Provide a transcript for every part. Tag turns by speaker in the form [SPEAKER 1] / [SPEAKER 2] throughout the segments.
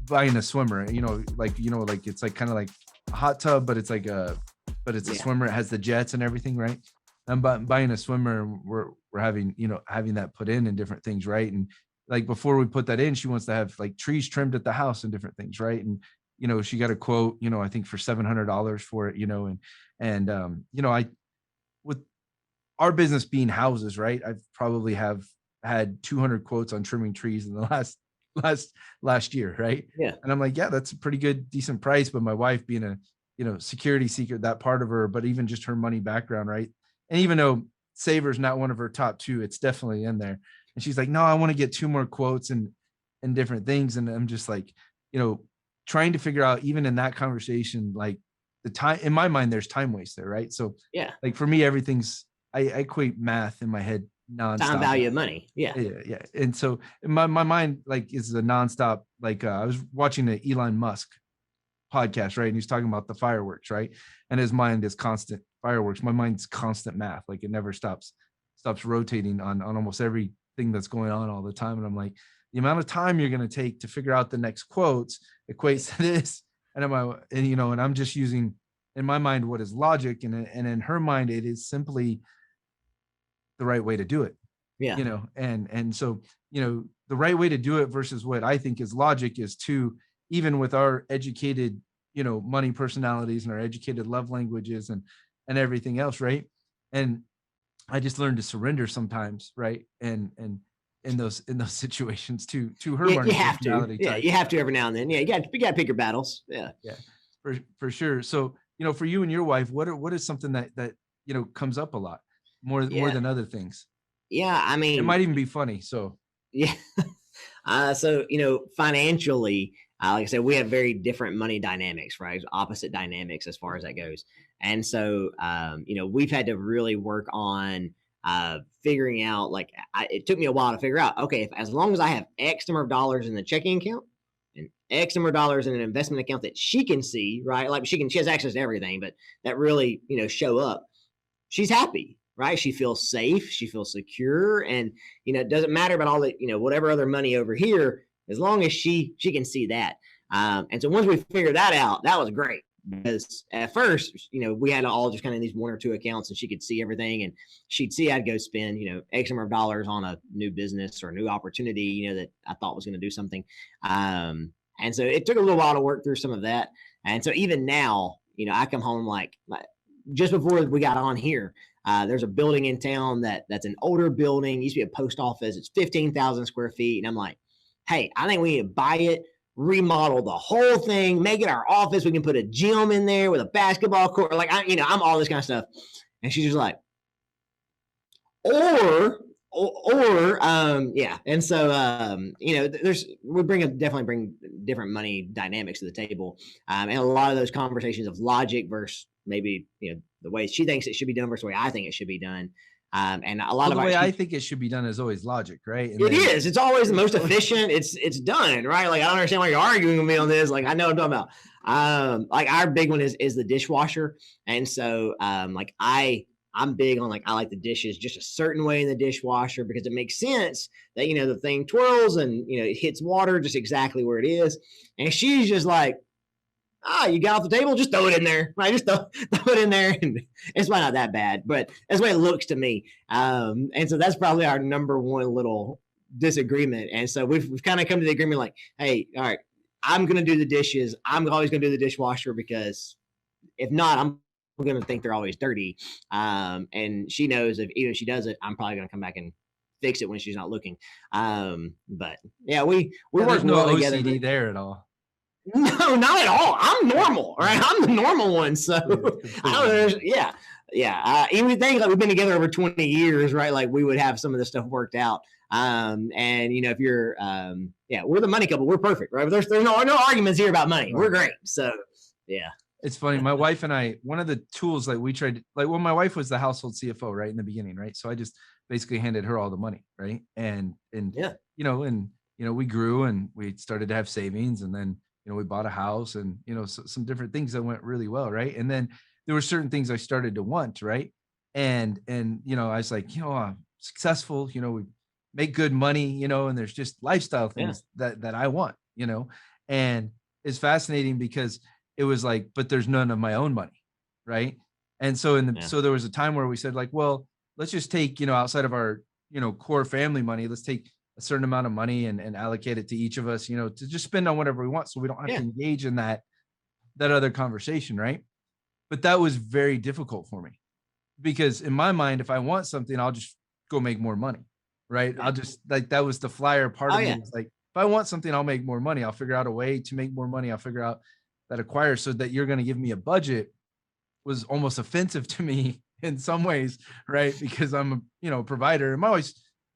[SPEAKER 1] buying a swimmer, like it's like kind of like a hot tub, but it's like a
[SPEAKER 2] Yeah.
[SPEAKER 1] swimmer. It has the jets and everything, right? I'm buying a swimmer. And we're having having that put in and different things, right? And like before we put that in, she wants to have like trees trimmed at the house and different things, right? And she got a quote, I think for $700 for it, I with our business being houses, right? I've probably have had 200 quotes on trimming trees in the last last year, right?
[SPEAKER 2] Yeah.
[SPEAKER 1] And I'm like, yeah, that's a pretty good, decent price. But my wife being a, security seeker, that part of her, but even just her money background, right? And even though Saver's not one of her top two, it's definitely in there. And she's like, no, I want to get two more quotes and different things. And I'm just like, trying to figure out, even in that conversation, like the time in my mind, there's time waste there, right? So
[SPEAKER 2] Yeah.
[SPEAKER 1] like for me, everything's I equate math in my head
[SPEAKER 2] Time
[SPEAKER 1] nonstop.
[SPEAKER 2] value of money. Yeah.
[SPEAKER 1] Yeah. And so my mind like is a nonstop, like I was watching the Elon Musk podcast, right? And he's talking about the fireworks, right? And his mind is constant fireworks. My mind's constant math, like it never stops rotating on almost everything that's going on all the time. And I'm like, the amount of time you're going to take to figure out the next quotes equates to this. And I'm just using in my mind what is logic, and in her mind it is simply the right way to do it.
[SPEAKER 2] Yeah.
[SPEAKER 1] And so the right way to do it versus what I think is logic is to, even with our educated money personalities and our educated love languages and everything else, right? And I just learned to surrender sometimes, right? And in those situations to her
[SPEAKER 2] You
[SPEAKER 1] money
[SPEAKER 2] have to.
[SPEAKER 1] personality
[SPEAKER 2] Yeah.
[SPEAKER 1] type.
[SPEAKER 2] You have to every now and then. Yeah. You got to pick your battles. Yeah.
[SPEAKER 1] Yeah, for sure. So for you and your wife, what is something that comes up a lot more
[SPEAKER 2] Yeah.
[SPEAKER 1] than other things?
[SPEAKER 2] Yeah. I
[SPEAKER 1] It
[SPEAKER 2] mean,
[SPEAKER 1] might even be funny. So
[SPEAKER 2] yeah. So, financially, like I said, we have very different money dynamics, right? Opposite dynamics as far as that goes. And so, we've had to really work on figuring out, like, it took me a while to figure out, okay, as long as I have X number of dollars in the checking account and X number of dollars in an investment account that she can see, right? Like she has access to everything, but that really, show up, she's happy, right? She feels safe, she feels secure, and it doesn't matter about all the whatever other money over here, as long as she can see that. And so once we figured that out, that was great because at first, we had all just kind of these one or two accounts, and she could see everything, and she'd see I'd go spend X number of dollars on a new business or a new opportunity, that I thought was going to do something. And so it took a little while to work through some of that. And so even now, I come home like just before we got on here, there's a building in town that's an older building. It used to be a post office. It's 15,000 square feet. And I'm like, hey, I think we need to buy it, remodel the whole thing, make it our office. We can put a gym in there with a basketball court. Like, I'm all this kind of stuff. And she's just like, yeah. And so, we definitely bring different money dynamics to the table. And a lot of those conversations of logic versus maybe, the way she thinks it should be done versus the way I think it should be done. And a lot
[SPEAKER 1] the
[SPEAKER 2] of
[SPEAKER 1] way I think it should be done is always logic, right? And
[SPEAKER 2] it's always the most efficient. It's done, right? Like, I don't understand why you're arguing with me on this. Like, I know what I'm talking about. Like, our big one is the dishwasher. And so, like, I'm big on, like, I like the dishes just a certain way in the dishwasher because it makes sense that, the thing twirls and, it hits water just exactly where it is. And she's just like, you got off the table, just throw it in there, right? Just throw it in there. And it's probably not that bad, but that's the way it looks to me. And so that's probably our number one little disagreement. And so we've kind of come to the agreement like, hey, all right, I'm going to do the dishes. I'm always going to do the dishwasher because if not, I'm going to think they're always dirty. And she knows if even if she does it, I'm probably going to come back and fix it when she's not looking. But yeah, we work
[SPEAKER 1] no
[SPEAKER 2] well
[SPEAKER 1] OCD
[SPEAKER 2] together
[SPEAKER 1] there at all.
[SPEAKER 2] No, not at all. I'm normal, right? I'm the normal one. So I don't know. Yeah. Even think like we've been together over 20 years, right? Like we would have some of this stuff worked out. And if you're, we're the money couple. We're perfect, right? But there's no arguments here about money. We're great. So yeah.
[SPEAKER 1] It's funny. My wife and I, one of the tools that we tried, like when my wife was the household CFO, right in the beginning, right? So I just basically handed her all the money, right? And
[SPEAKER 2] yeah,
[SPEAKER 1] we grew and we started to have savings, and then we bought a house, and some different things that went really well, right? And then there were certain things I started to want, right? And I was like, I'm successful, we make good money, and there's just lifestyle things that I want, And it's fascinating because it was like, but there's none of my own money, right? And so
[SPEAKER 2] Yeah.
[SPEAKER 1] so there was a time where we said like, well, let's just take, outside of our, core family money, let's take a certain amount of money and allocate it to each of us, to just spend on whatever we want, so we don't have to
[SPEAKER 2] Yeah.
[SPEAKER 1] engage in that other conversation, right? But that was very difficult for me because in my mind, if I want something, I'll just go make more money, right?
[SPEAKER 2] Yeah.
[SPEAKER 1] I'll just like, that was the flyer part
[SPEAKER 2] Oh
[SPEAKER 1] of me
[SPEAKER 2] yeah.
[SPEAKER 1] was like, if I want something, I'll make more money. I'll figure out a way to make more money. I'll figure out that acquire, so that you're going to give me a budget was almost offensive to me in some ways, right? Because I'm a, provider. I'm always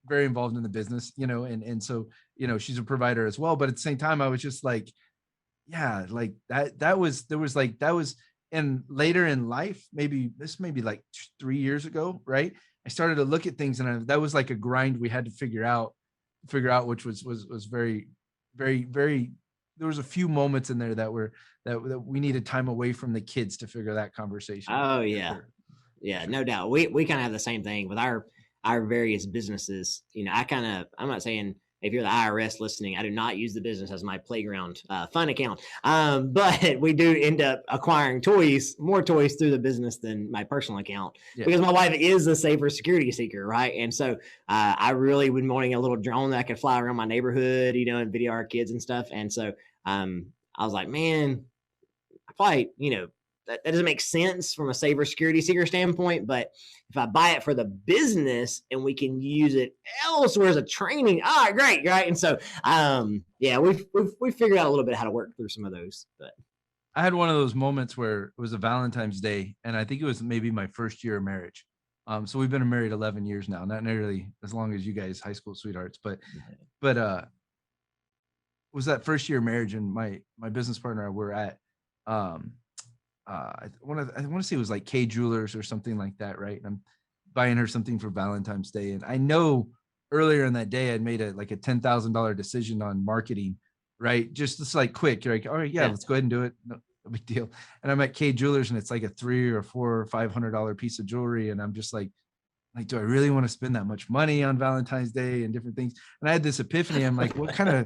[SPEAKER 1] very involved in the business, and so, she's a provider as well. But at the same time, I was just like, yeah, like that was, there was like, that was, and later in life, maybe like 3 years ago, right? I started to look at things, and that was like a grind we had to figure out, which was very, very, very. There was a few moments in there that we needed time away from the kids to figure that conversation out.
[SPEAKER 2] Oh
[SPEAKER 1] For
[SPEAKER 2] yeah.
[SPEAKER 1] sure, for
[SPEAKER 2] Yeah,
[SPEAKER 1] sure.
[SPEAKER 2] no doubt. We kind of have the same thing with our various businesses. I'm not saying if you're the IRS listening, I do not use the business as my playground fun account. But we do end up acquiring more toys through the business than my personal account
[SPEAKER 1] Yeah.
[SPEAKER 2] because my wife is a safer security seeker, right? And so I really been wanting a little drone that I could fly around my neighborhood, and video our kids and stuff. And so I was like, man, I probably, that doesn't make sense from a safer security seeker standpoint. But if I buy it for the business and we can use it elsewhere as a training, all right, great, right? And so, yeah, we've figured out a little bit how to work through some of those. But
[SPEAKER 1] I had one of those moments where it was a Valentine's Day, and I think it was maybe my first year of marriage. So we've been married 11 years now, not nearly as long as you guys, high school sweethearts, but was that first year of marriage, and my business partner and I were at um I want to say it was like K Jewelers or something like that, right? And I'm buying her something for Valentine's Day, and I know earlier in that day I'd made a $10,000 decision on marketing, right? Just like quick, you're like, all right, yeah,
[SPEAKER 2] yeah,
[SPEAKER 1] let's go ahead and do it. No big deal. And I'm at K Jewelers, and it's like a 3 or 4 or $500 piece of jewelry, and I'm just like, do I really want to spend that much money on Valentine's Day and different things? And I had this epiphany. I'm like, what kind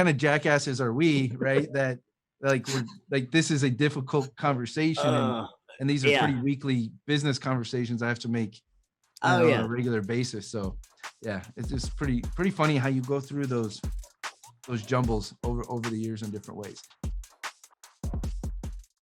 [SPEAKER 1] of jackasses are we, right? That like we're like, this is a difficult conversation,
[SPEAKER 2] uh,
[SPEAKER 1] and these are
[SPEAKER 2] yeah,
[SPEAKER 1] pretty weekly business conversations I have to make,
[SPEAKER 2] oh
[SPEAKER 1] on a
[SPEAKER 2] yeah.
[SPEAKER 1] regular basis. So yeah, it's just pretty funny how you go through those jumbles over the years in different ways.